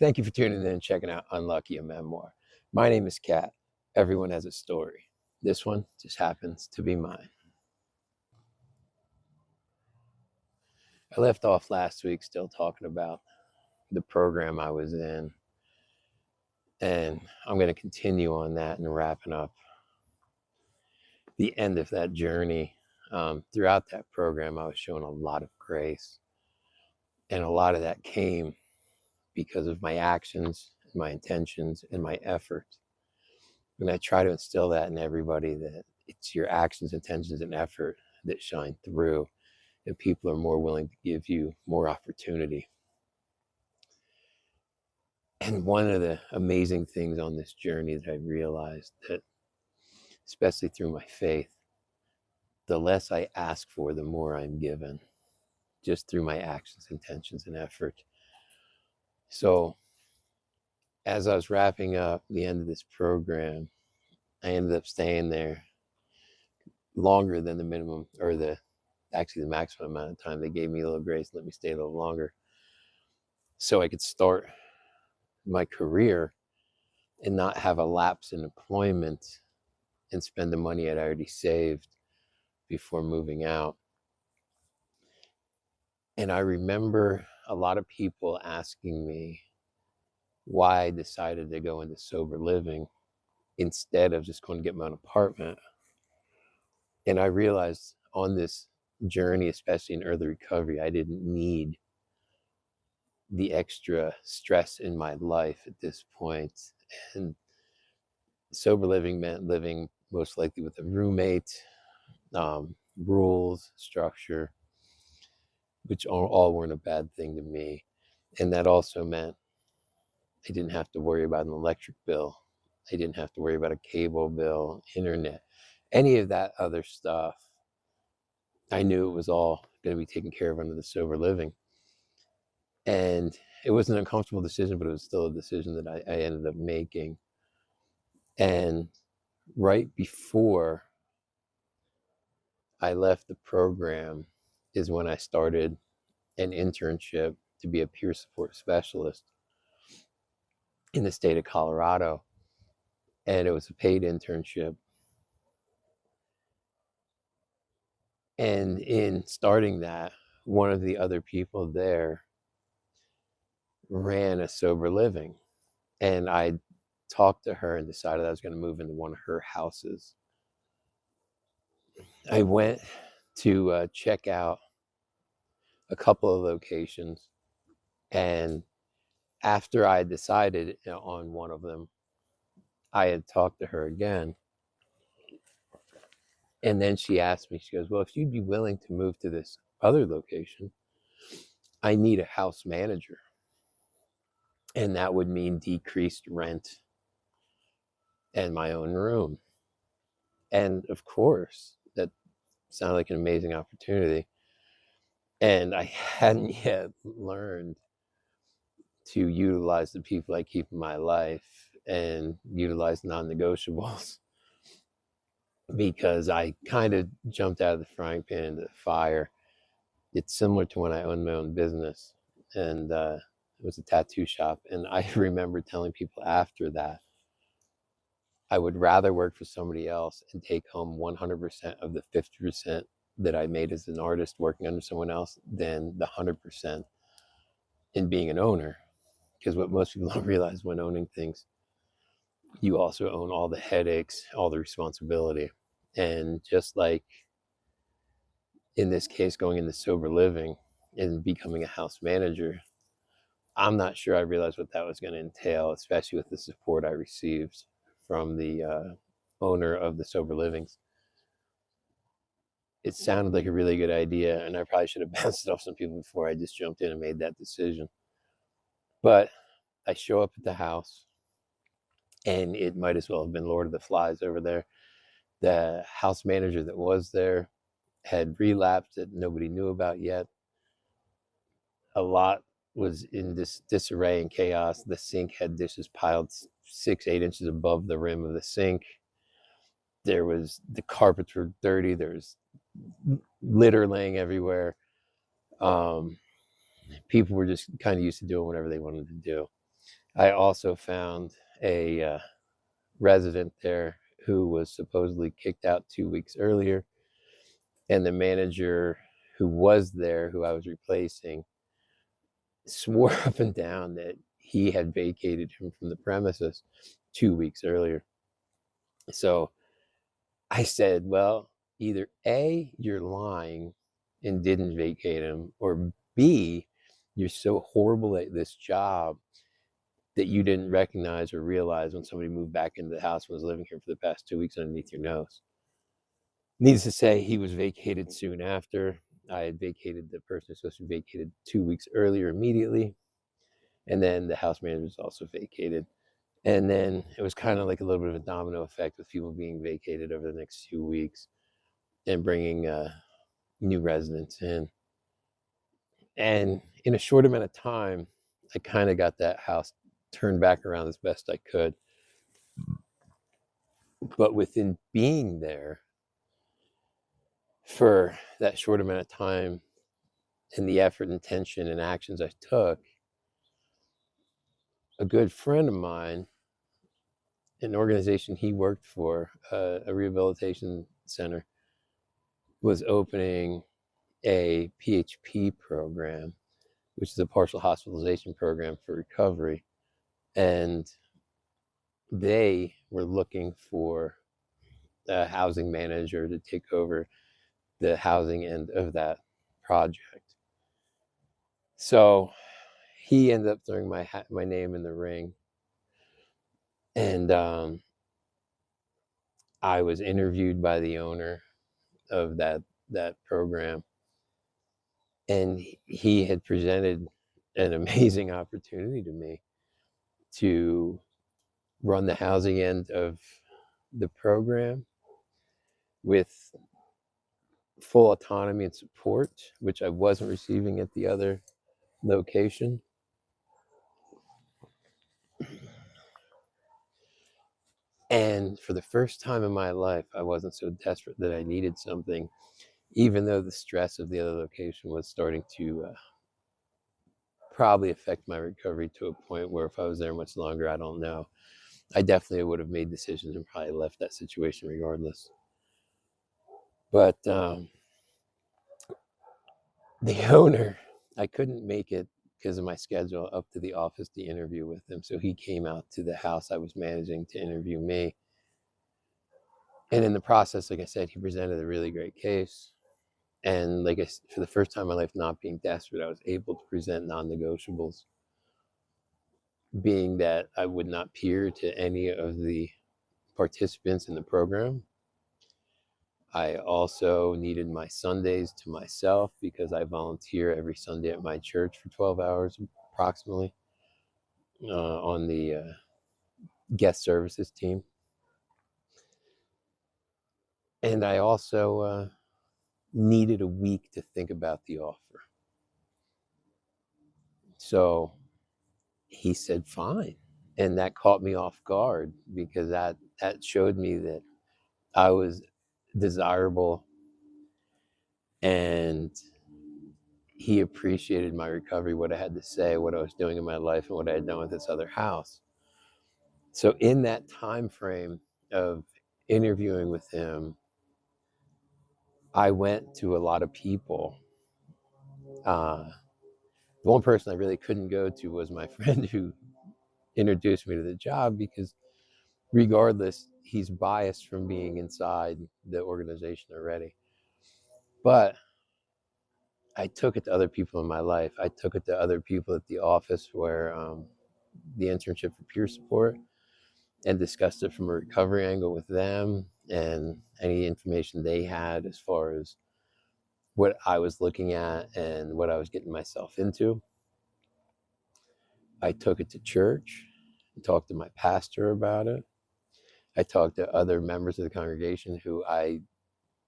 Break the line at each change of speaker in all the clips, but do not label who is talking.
Thank you for tuning in and checking out Unlucky, a memoir. My name is Kat. Everyone has a story. This one just happens to be mine. I left off last week still talking about the program I was in, and I'm going to continue on that and wrapping up the end of that journey. Throughout that program, I was shown a lot of grace, and a lot of that came because of my actions, my intentions, and my effort. And I try to instill that in everybody, that it's your actions, intentions, and effort that shine through, and people are more willing to give you more opportunity. And one of the amazing things on this journey that I realized, that especially through my faith, the less I ask for, the more I'm given, just through my actions, intentions, and effort. So as I was wrapping up the end of this program, I ended up staying there longer than the minimum, or the maximum amount of time. They gave me a little grace, let me stay a little longer so I could start my career and not have a lapse in employment and spend the money I'd already saved before moving out. And I remember a lot of people asking me why I decided to go into sober living instead of just going to get my own apartment. And I realized on this journey, especially in early recovery, I didn't need the extra stress in my life at this point. And sober living meant living most likely with a roommate, rules, structure, which all weren't a bad thing to me. And that also meant I didn't have to worry about an electric bill. I didn't have to worry about a cable bill, internet, any of that other stuff. I knew it was all going to be taken care of under the sober living. And it was an uncomfortable decision, but it was still a decision that I ended up making. And right before I left the program is when I started an internship to be a peer support specialist in the state of Colorado. And it was a paid internship. And in starting that, one of the other people there ran a sober living. And I talked to her and decided I was going to move into one of her houses. I went to check out a couple of locations. And after I decided on one of them, I had talked to her again. And then she asked me, she goes, well, if you'd be willing to move to this other location, I need a house manager. And that would mean decreased rent and my own room. And of course, that sounded like an amazing opportunity. And I hadn't yet learned to utilize the people I keep in my life and utilize non-negotiables, because I kind of jumped out of the frying pan into the fire. It's similar to when I owned my own business, and it was a tattoo shop. And I remember telling people after that, I would rather work for somebody else and take home 100% of the 50% that I made as an artist working under someone else than the 100% in being an owner. Because what most people don't realize when owning things, you also own all the headaches, all the responsibility. And just like in this case, going into sober living and becoming a house manager, I'm not sure I realized what that was going to entail, especially with the support I received from the owner of the sober livings. It sounded like a really good idea, and I probably should have bounced it off some people before I just jumped in and made that decision. But I show up at the house, and it might as well have been Lord of the Flies over there. The house manager that was there had relapsed that nobody knew about yet. A lot was in this disarray and chaos. The sink had dishes piled 6-8 inches above the rim of the sink. The carpets were dirty. There was litter laying everywhere. People were just kind of used to doing whatever they wanted to do. I also found a resident there who was supposedly kicked out 2 weeks earlier, and the manager who was there, who I was replacing, swore up and down that he had vacated him from the premises 2 weeks earlier. So I said, well, either A, you're lying and didn't vacate him, or B, you're so horrible at this job that you didn't recognize or realize when somebody moved back into the house and was living here for the past 2 weeks underneath your nose. Needless to say, he was vacated soon after. I had vacated the person who's supposed to be vacated 2 weeks earlier immediately. And then the house manager was also vacated. And then it was kind of like a little bit of a domino effect with people being vacated over the next few weeks and bringing new residents in. And in a short amount of time, I kind of got that house turned back around as best I could. But within being there for that short amount of time and the effort and tension and actions I took, a good friend of mine, an organization he worked for, a rehabilitation center, was opening a PHP program, which is a partial hospitalization program for recovery. And they were looking for a housing manager to take over the housing end of that project. So he ended up throwing my name in the ring, and I was interviewed by the owner of that program, and he had presented an amazing opportunity to me to run the housing end of the program with full autonomy and support, which I wasn't receiving at the other location. And for the first time in my life, I wasn't so desperate that I needed something, even though the stress of the other location was starting to probably affect my recovery to a point where if I was there much longer, I don't know. I definitely would have made decisions and probably left that situation regardless. But the owner, I couldn't make it because of my schedule up to the office to interview with him. So he came out to the house I was managing to interview me. And in the process, like I said, he presented a really great case. And like for the first time in my life, not being desperate, I was able to present non-negotiables, being that I would not peer to any of the participants in the program. I also needed my Sundays to myself because I volunteer every Sunday at my church for 12 hours approximately on the guest services team. And I also needed a week to think about the offer. So he said, fine. And that caught me off guard because that showed me that I was desirable, and he appreciated my recovery, what I had to say, what I was doing in my life, and what I had done with this other house. So in that time frame of interviewing with him, I went to a lot of people. The one person I really couldn't go to was my friend who introduced me to the job, because regardless, he's biased from being inside the organization already. But I took it to other people in my life. I took it to other people at the office where the internship for peer support, and discussed it from a recovery angle with them and any information they had as far as what I was looking at and what I was getting myself into. I took it to church and talked to my pastor about it. I talked to other members of the congregation who I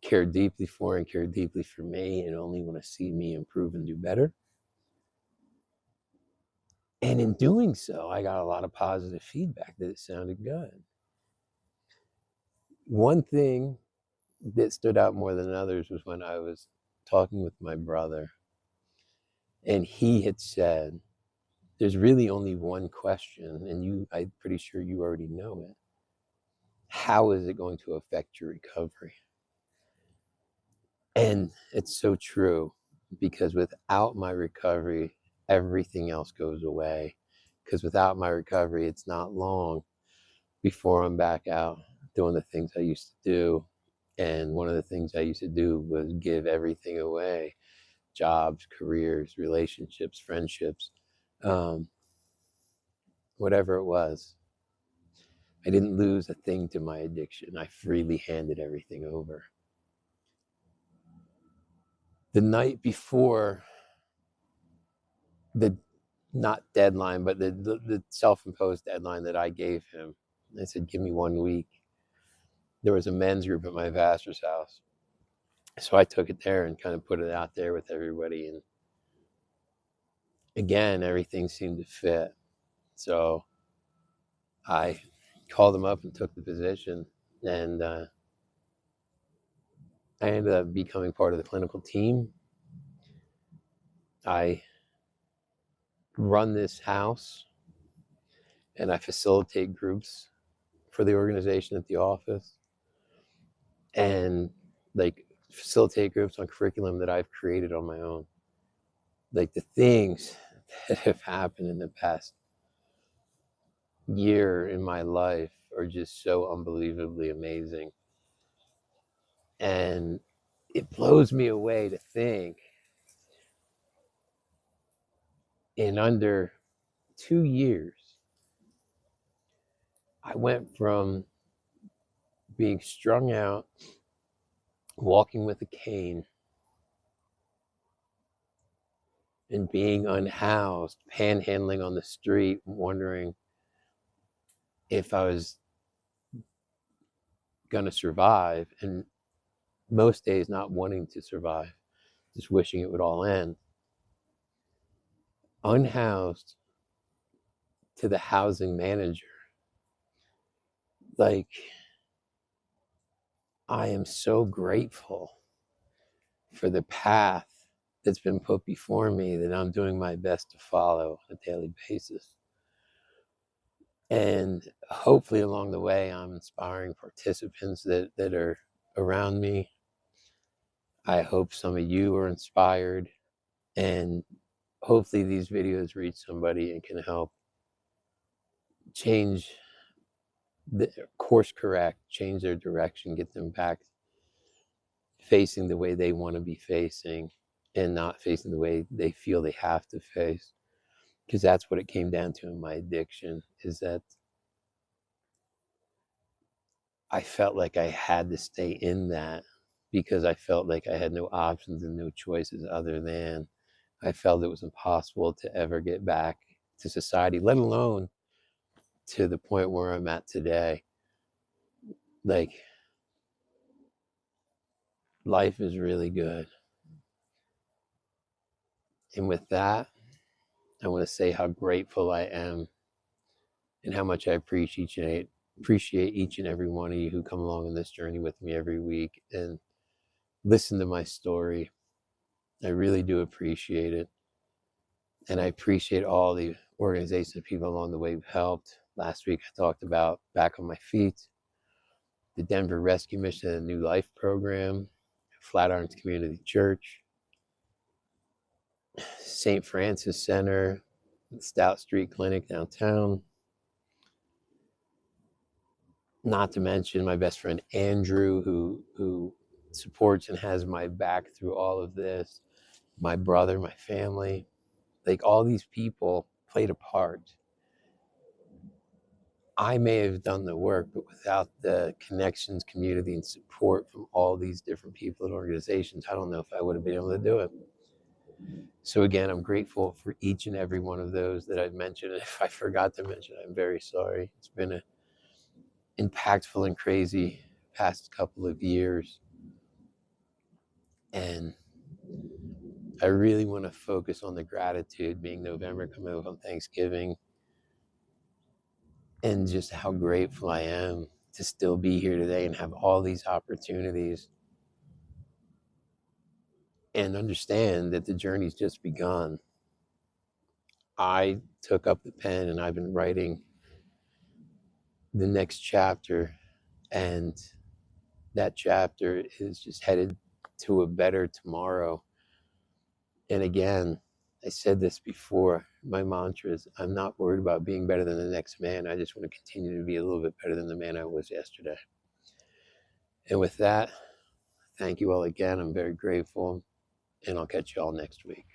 care deeply for and care deeply for me and only want to see me improve and do better. And in doing so, I got a lot of positive feedback that it sounded good. One thing that stood out more than others was when I was talking with my brother, and he had said there's really only one question, and I'm pretty sure you already know it. How is it going to affect your recovery? And it's so true, because without my recovery, everything else goes away. Because without my recovery, it's not long before I'm back out doing the things I used to do. And one of the things I used to do was give everything away: jobs, careers, relationships, friendships, um, whatever it was. I didn't lose a thing to my addiction. I freely handed everything over. The night before the not deadline, but the self-imposed deadline that I gave him, I said, give me 1 week. There was a men's group at my pastor's house. So I took it there and kind of put it out there with everybody. And again, everything seemed to fit. So I called him up and took the position. And I ended up becoming part of the clinical team. I run this house and I facilitate groups for the organization at the office, and like facilitate groups on curriculum that I've created on my own. Like the things that have happened in the past year in my life are just so unbelievably amazing. And it blows me away to think in under 2 years, I went from being strung out, walking with a cane, and being unhoused, panhandling on the street, wondering if I was going to survive, and most days not wanting to survive, just wishing it would all end. Unhoused to the housing manager. Like, I am so grateful for the path that's been put before me that I'm doing my best to follow on a daily basis. And hopefully along the way, I'm inspiring participants that are around me. I hope some of you are inspired, and hopefully these videos reach somebody and can help change the course correct, change their direction, get them back facing the way they want to be facing and not facing the way they feel they have to face. Because that's what it came down to in my addiction, is that I felt like I had to stay in that because I felt like I had no options and no choices other than I felt it was impossible to ever get back to society, let alone to the point where I'm at today. Like, life is really good. And with that, I want to say how grateful I am and how much I appreciate each and every one of you who come along on this journey with me every week and listen to my story. I really do appreciate it. And I appreciate all the organizations and people along the way who've helped. Last week I talked about Back on My Feet, the Denver Rescue Mission and New Life Program, Flatirons Community Church, St. Francis Center, Stout Street Clinic downtown. Not to mention my best friend Andrew, who supports and has my back through all of this. My brother, my family, like all these people played a part. I may have done the work, but without the connections, community, and support from all these different people and organizations, I don't know if I would have been able to do it. So again, I'm grateful for each and every one of those that I've mentioned. If I forgot to mention, I'm very sorry. It's been an impactful and crazy past couple of years. And I really want to focus on the gratitude, being November, coming up on Thanksgiving, and just how grateful I am to still be here today and have all these opportunities, and understand that the journey's just begun. I took up the pen, and I've been writing the next chapter. And that chapter is just headed to a better tomorrow. And again, I said this before, my mantra is I'm not worried about being better than the next man. I just want to continue to be a little bit better than the man I was yesterday. And with that, thank you all again. I'm very grateful, and I'll catch you all next week.